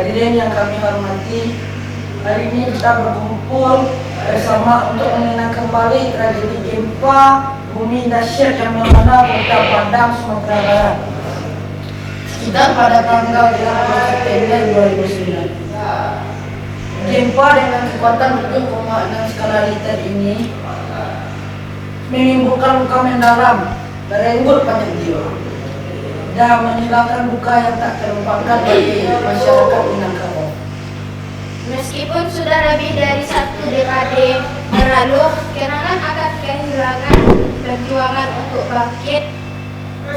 Hadirin yang kami hormati, hari ini kita berkumpul bersama untuk mengenang kembali tragedi gempa bumi dahsyat yang melanda Kota Padang, Sumatera Barat sekitar pada tanggal 8 September 2009. Gempa dengan kekuatan 7,6 skala Richter ini menimbulkan luka mendalam, merenggut banyak jiwa, dan meninggalkan luka yang tak terlupakan bagi masyarakat Minangkabau. Meskipun sudah lebih dari 1 dekade berlalu, kenangan akan kehilangan perjuangan untuk bangkit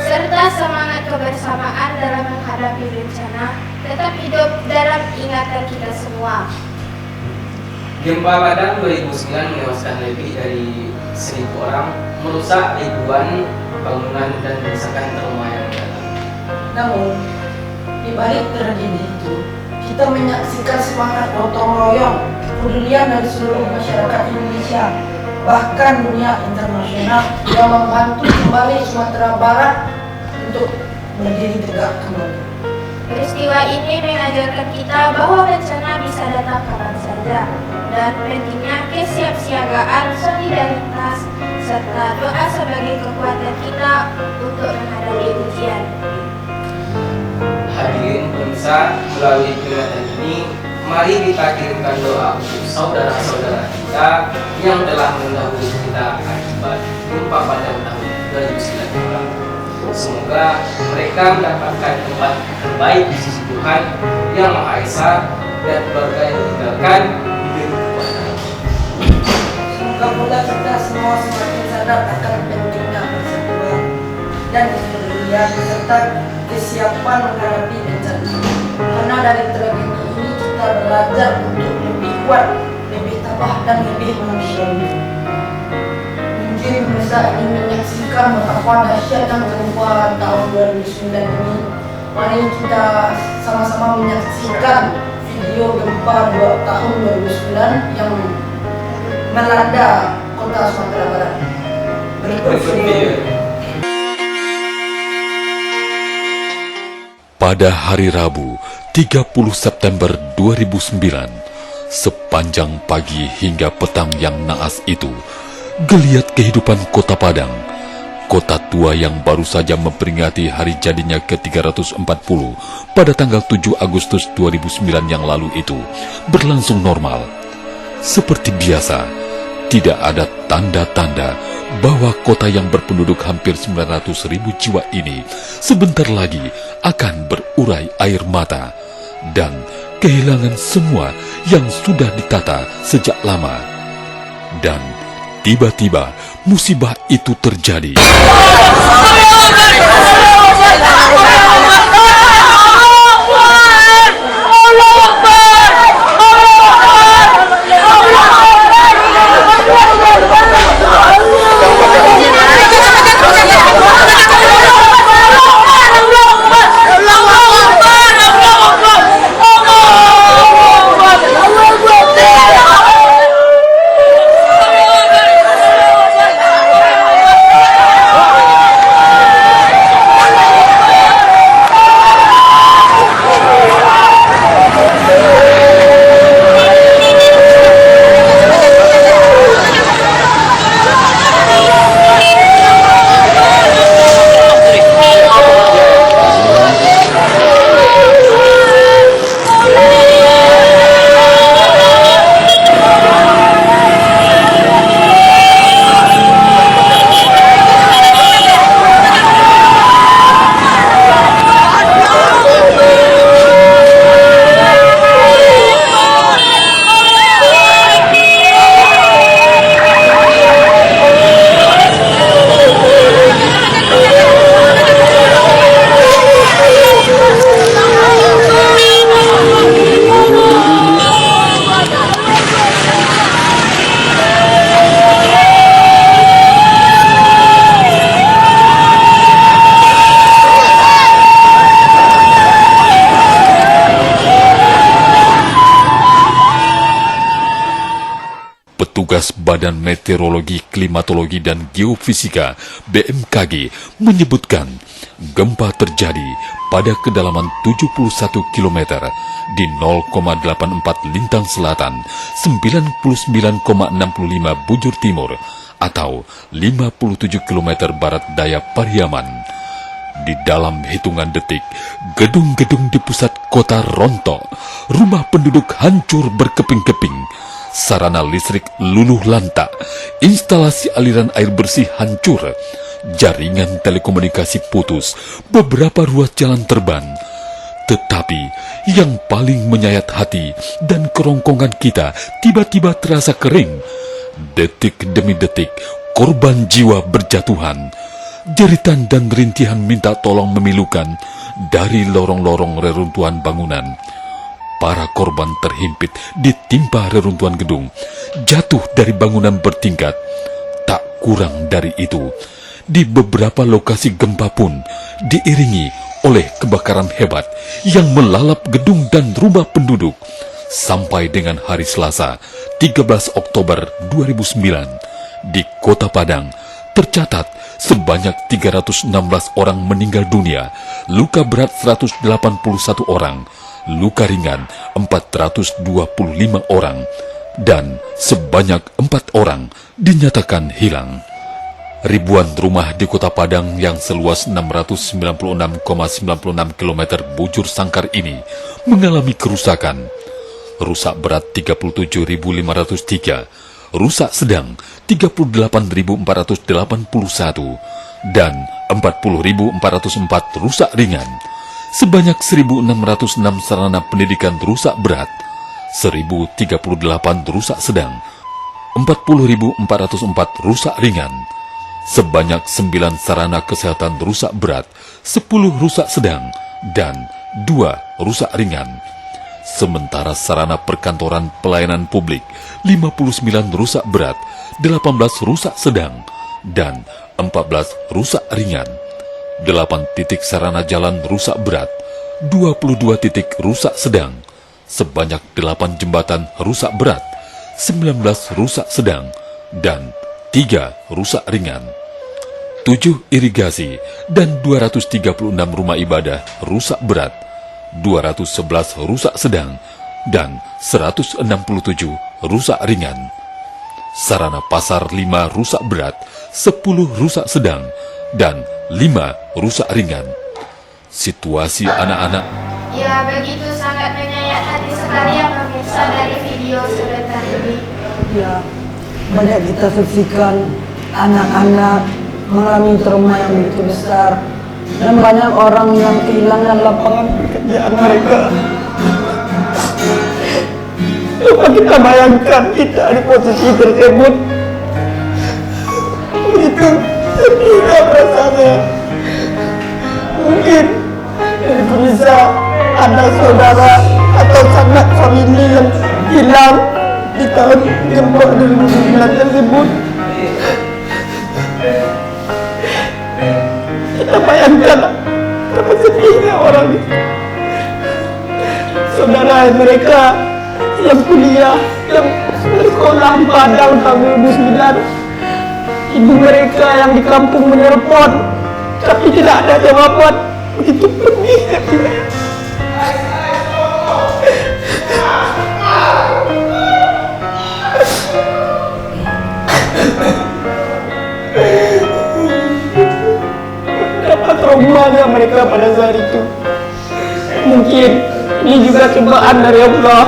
serta semangat kebersamaan dalam menghadapi bencana tetap hidup dalam ingatan kita semua. Gempa Padang 2009 menewaskan lebih dari 1.000 orang, merusak ribuan bangunan dan menyisakan trauma yang mendalam. Namun, di balik tragedi itu, kita menyaksikan semangat gotong royong, kepedulian dari seluruh masyarakat Indonesia, bahkan dunia internasional yang membantu kembali Sumatera Barat untuk berdiri tegak kembali. Peristiwa ini mengajarkan kita bahwa bencana bisa datang kapan saja, dan pentingnya kesiapsiagaan, solidaritas, serta doa sebagai kekuatan kita untuk menghadapi ujian. Hadirin pemirsa, melalui peringatan ini, mari kita kirimkan doa untuk saudara-saudara kita yang telah mendahului kita akibat gempa Padang tahun 2009. Semoga mereka mendapatkan tempat terbaik di sisi Tuhan Yang Maha Esa dan keluarga yang ditinggalkan diberi kekuatan. Semoga pula kita semua semakin sadar akan pentingnya persatuan dan kepedulian serta kesiapan menghadapi bencana. Karena dari tragedi ini kita belajar untuk lebih kuat, lebih tabah dan lebih manusiawi. Mungkin pemirsa ingin menyaksikan betapa dahsyatnya gempa tahun 2009 ini. Mari kita sama-sama menyaksikan video gempa tahun 2009 yang melanda kota Sumatera Barat. Berikut video. Pada hari Rabu, 30 September 2009, sepanjang pagi hingga petang yang naas itu, geliat kehidupan Kota Padang, kota tua yang baru saja memperingati hari jadinya ke-340 pada tanggal 7 Agustus 2009 yang lalu itu, berlangsung normal. Seperti biasa, tidak ada tanda-tanda bahwa kota yang berpenduduk hampir 900.000 jiwa ini sebentar lagi akan berurai air mata dan kehilangan semua yang sudah ditata sejak lama. Dan tiba-tiba musibah itu terjadi. Petugas Badan Meteorologi, Klimatologi, dan Geofisika (BMKG) menyebutkan gempa terjadi pada kedalaman 71 km di 0,84 lintang selatan, 99,65 bujur timur, atau 57 km barat daya Pariaman. Di dalam hitungan detik, gedung-gedung di pusat kota rontok, rumah penduduk hancur berkeping-keping, sarana listrik luluh lantak, instalasi aliran air bersih hancur, jaringan telekomunikasi putus, beberapa ruas jalan terban. Tetapi yang paling menyayat hati dan kerongkongan kita tiba-tiba terasa kering. Detik demi detik, korban jiwa berjatuhan. Jeritan dan rintihan minta tolong memilukan dari lorong-lorong reruntuhan bangunan. Para korban terhimpit ditimpa reruntuhan gedung, jatuh dari bangunan bertingkat. Tak kurang dari itu, di beberapa lokasi gempa pun diiringi oleh kebakaran hebat yang melalap gedung dan rumah penduduk. Sampai dengan hari Selasa, 13 Oktober 2009, di Kota Padang, tercatat sebanyak 316 orang meninggal dunia, luka berat 181 orang, luka ringan 425 orang, dan sebanyak 4 orang dinyatakan hilang. Ribuan rumah di Kota Padang yang seluas 696,96 km bujur sangkar ini mengalami kerusakan. Rusak berat 37.503, rusak sedang 38.481, dan 40.404 rusak ringan. Sebanyak 1.606 sarana pendidikan rusak berat, 1.038 rusak sedang, 40.404 rusak ringan. Sebanyak 9 sarana kesehatan rusak berat, 10 rusak sedang, dan 2 rusak ringan. Sementara sarana perkantoran pelayanan publik, 59 rusak berat, 18 rusak sedang, dan 14 rusak ringan. 8 titik sarana jalan rusak berat, 22 titik rusak sedang, sebanyak 8 jembatan rusak berat, 19 rusak sedang, dan 3 rusak ringan. 7 irigasi dan 236 rumah ibadah rusak berat, 211 rusak sedang, dan 167 rusak ringan. Sarana pasar 5 rusak berat, 10 rusak sedang, dan 5 rusak ringan. Situasi anak-anak. Ya, begitu sangat menyayat hati sekali yang pemirsa dari video sebentar ini. Ya, banyak kita saksikan anak-anak mengalami trauma yang begitu besar, dan banyak orang yang kehilangan lapangan pekerjaan mereka. Coba kita bayangkan kita di posisi tersebut, begitu sedihnya rasanya. Mungkin bisa ada saudara atau sanak famili yang hilang di tahun gempa 2009 tersebut. Kita bayangkan betapa sedihnya orang itu. Saudara mereka yang kuliah, yang bersekolah di Padang tahun 2009, ibu mereka yang di kampung menelpon tapi tidak ada jawaban. Begitu pedih hatinya. Betapa traumanya mereka pada saat itu. Mungkin ini juga cobaan dari Allah.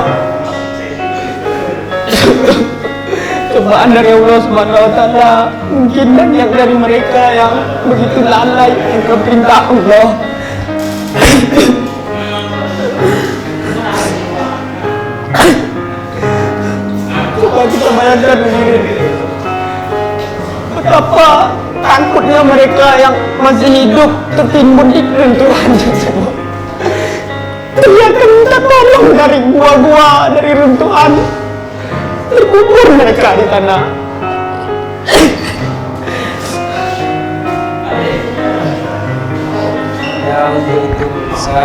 Cobaan dari Allah Subhanahu wa Ta'ala. Mungkin banyak dari mereka yang begitu lalai dengan perintah Allah. Coba kita bayangkan begini, betapa takutnya mereka yang masih hidup tertimbun di reruntuhan tersebut. Teriakan minta tolong dari gua-gua, dari runtuhan, terkubur mereka di tanah. Ya, untuk itu bisa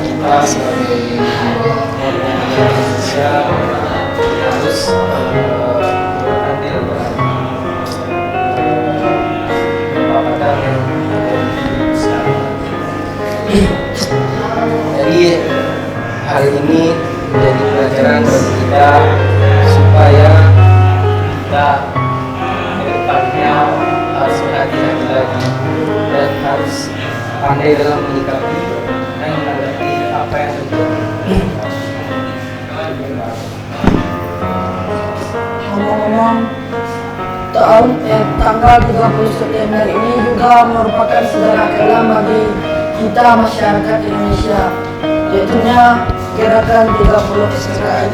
kita sebagai warga negara Indonesia harus hal ini menjadi pelajaran bagi kita supaya kita ke depannya harus berhati-hati lagi dan harus pandai dalam menyikapi dan menghadapi apa yang terjadi. Ngomong-ngomong, tanggal 30 September ini juga merupakan sejarah kelam bagi kita masyarakat Indonesia, yaitu gerakan 30 SPKI.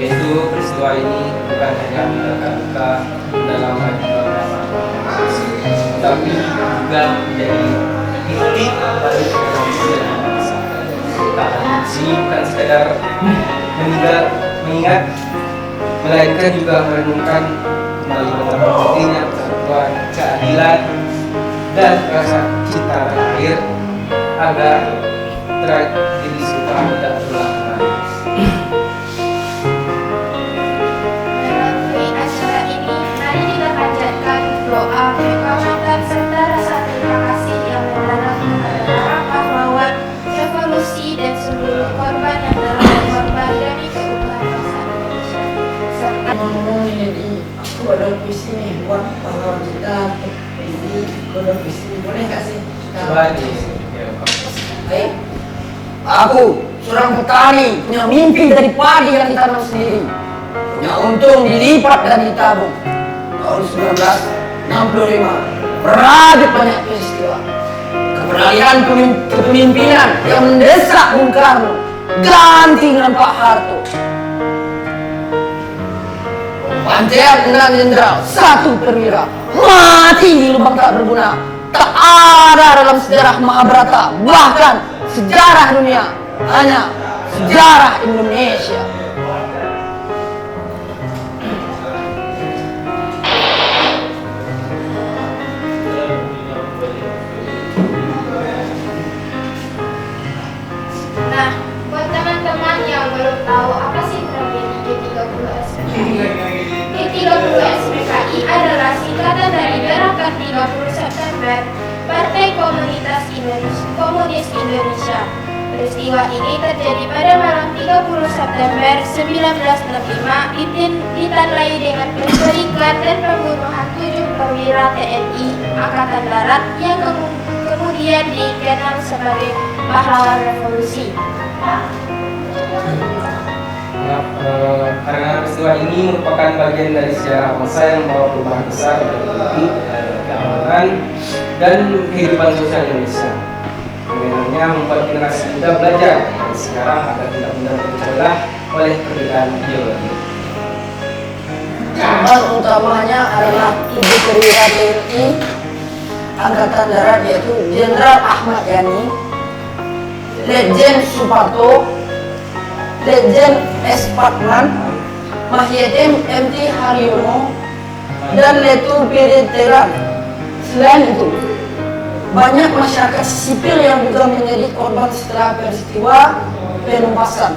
Yaitu peristiwa ini bukan hanya meninggalkan luka dalam hati beberapa manusia, tetapi juga menjadi titik balik dalam sejarah bangsa. Kita di sini bukan sekedar mengingat, melainkan juga merenungkan kembali betapa pentingnya persatuan, keadilan, dan rasa cinta tanah air agar tragedi serupa tidak terulang kembali. Melalui acara ini, mari kita panjatkan doa penghormatan serta rasa terima kasih yang mendalam kepada para pahlawan, revolusi, dan seluruh korban yang telah berkorban demi keutuhan bangsa Indonesia. Serta Ngomong ini kode puisi nih buat pahlawan kita untuk ini kode puisi, boleh kasih? Coba nih, ya, Pak. Baik. Aku seorang petani punya mimpi dari padi yang ditanam sendiri, punya untung dilipat dan ditabung. Tahun 1965 berlanjut banyak peristiwa, keberalihan kepemimpinan yang mendesak Bung Karno ganti dengan Pak Harto. Pembantaian 6 jenderal, 1 perwira mati di lubang tak berguna. Tak ada dalam sejarah Mahabharata, bahkan sejarah dunia, hanya sejarah Indonesia. Nah, buat teman-teman yang belum tahu apa sih tragedi G30 SPKI. G30 SPKI adalah singkatan dari Gerakan 30 September Partai Komunis Indonesia. Peristiwa ini terjadi pada malam 30 September 1965 ditandai dengan penculikan dan pembunuhan 7 perwira TNI Angkatan Darat yang kemudian dikenal sebagai pahlawan revolusi. Karena peristiwa ini merupakan bagian dari sejarah bangsa yang membawa perubahan besar bagi politik, keamanan, dan kehidupan sosial Indonesia. Sebenarnya membuat generasi muda belajar dari sekarang agar tidak mudah terbelah oleh perbedaan ideologi. Korban utamanya adalah 7 perwira TNI Angkatan Darat, yaitu Jenderal Ahmad Yani, Letjen Suparto, Letjen S. Patman, Mahyetim MT Haryono, dan Letu Pirinteran. Selain itu, banyak masyarakat sipil yang juga menjadi korban setelah peristiwa penumpasan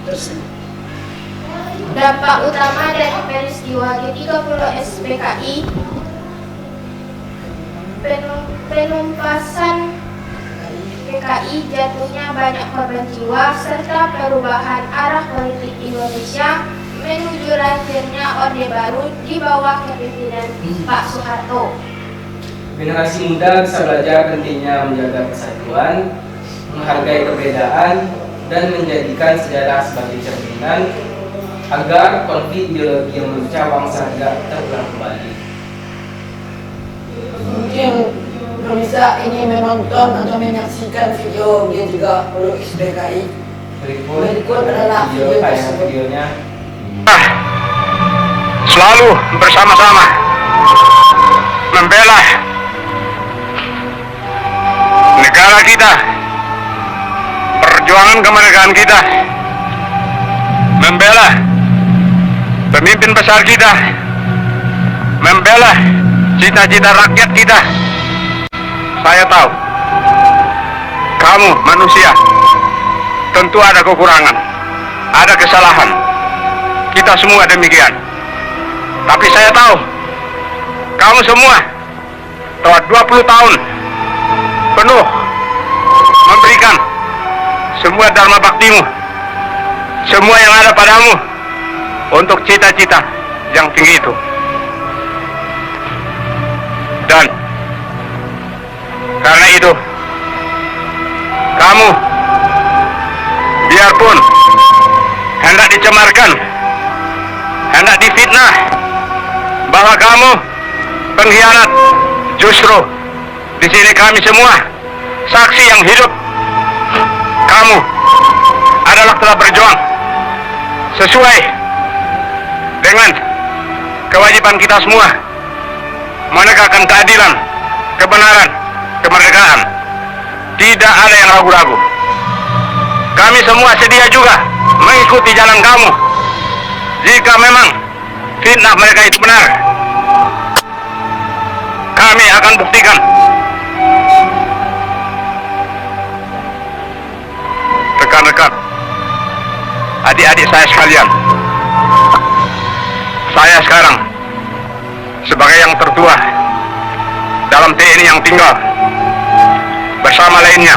tersebut. Dampak utama dari peristiwa G30 SPKI, penumpasan PKI, jatuhnya banyak korban jiwa, serta perubahan arah politik Indonesia menuju lahirnya Orde Baru di bawah kepemimpinan Pak Soeharto. Generasi muda bisa belajar pentingnya menjaga persatuan, menghargai perbedaan, dan menjadikan sejarah sebagai cerminan agar konflik ideologi yang memecah bangsa tidak terulang kembali. Mungkin pemirsa ini menonton atau menyaksikan video G30 SPKI. Berikut adalah video tersebut. videonya. Selalu bersama-sama membela negara kita, perjuangan kemerdekaan kita, membela pemimpin besar kita, membela cita-cita rakyat kita. Saya tahu kamu manusia tentu ada kekurangan, ada kesalahan. Kita semua demikian. Tapi saya tahu kamu semua telah 20 tahun penuh memberikan semua dharma baktimu, semua yang ada padamu untuk cita-cita yang tinggi itu. Dan karena itu, kamu biarpun hendak dicemarkan, hendak difitnah bahwa kamu pengkhianat, justru di sini kami semua saksi yang hidup. Kamu adalah telah berjuang sesuai dengan kewajiban kita semua, menegakkan keadilan, kebenaran, kemerdekaan. Tidak ada yang ragu-ragu. Kami semua sedia juga mengikuti jalan kamu. Jika memang fitnah mereka itu benar, kami akan buktikan. Rekan-rekan, adik-adik saya sekalian, saya sekarang sebagai yang tertua dalam TNI yang tinggal bersama lainnya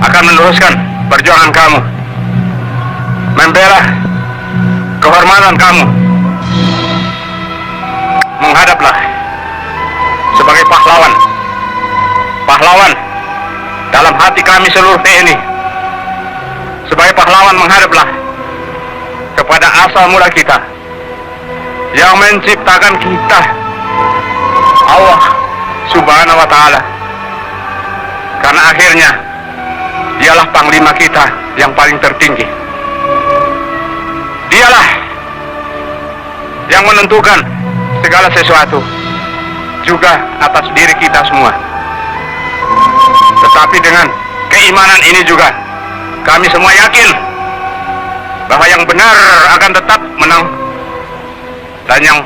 akan meneruskan perjuangan kamu, membela kehormatan kamu. Menghadaplah sebagai pahlawan, pahlawan dalam hati kami seluruh TNI. Sebagai pahlawan menghadaplah kepada asal mula kita yang menciptakan kita, Allah Subhanahu wa Ta'ala. Karena akhirnya dialah panglima kita yang paling tertinggi. Dialah yang menentukan segala sesuatu, juga atas diri kita semua. Tetapi dengan keimanan ini juga kami semua yakin bahwa yang benar akan tetap menang dan yang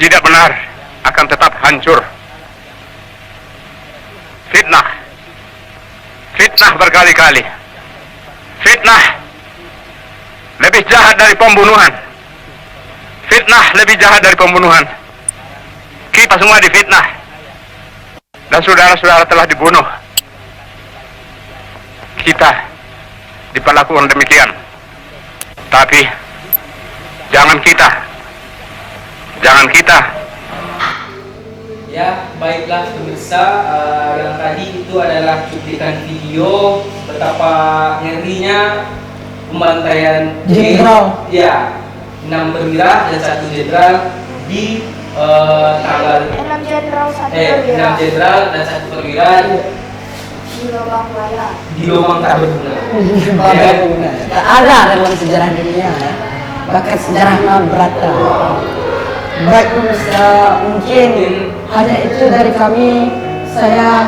tidak benar akan tetap hancur. Fitnah, fitnah berkali-kali. Fitnah lebih jahat dari pembunuhan. Fitnah lebih jahat dari pembunuhan. Kita semua difitnah dan saudara-saudara telah dibunuh. Kita diperlakukan demikian. Tapi jangan kita. Ya, baiklah pemirsa, yang tadi itu adalah cuplikan video betapa ngerinya pembantaian Jenderal. Ya, 6 perwira dan 1 jenderal di tanggal 6 jenderal, 1 6 jenderal dan 1 perwira di lubang buaya. di lubang tak berguna. Tak ada dalam sejarah dunia ya. Bahkan sejarah Mahabharata. Baik pemirsa, mungkin hanya itu dari kami. Saya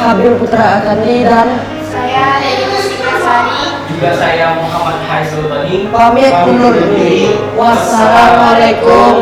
Habil Putra Akandi dan Saya Dedi Mustikasari. Juga saya Muhammad Haizul Bani pamit undur diri. Wassalamualaikum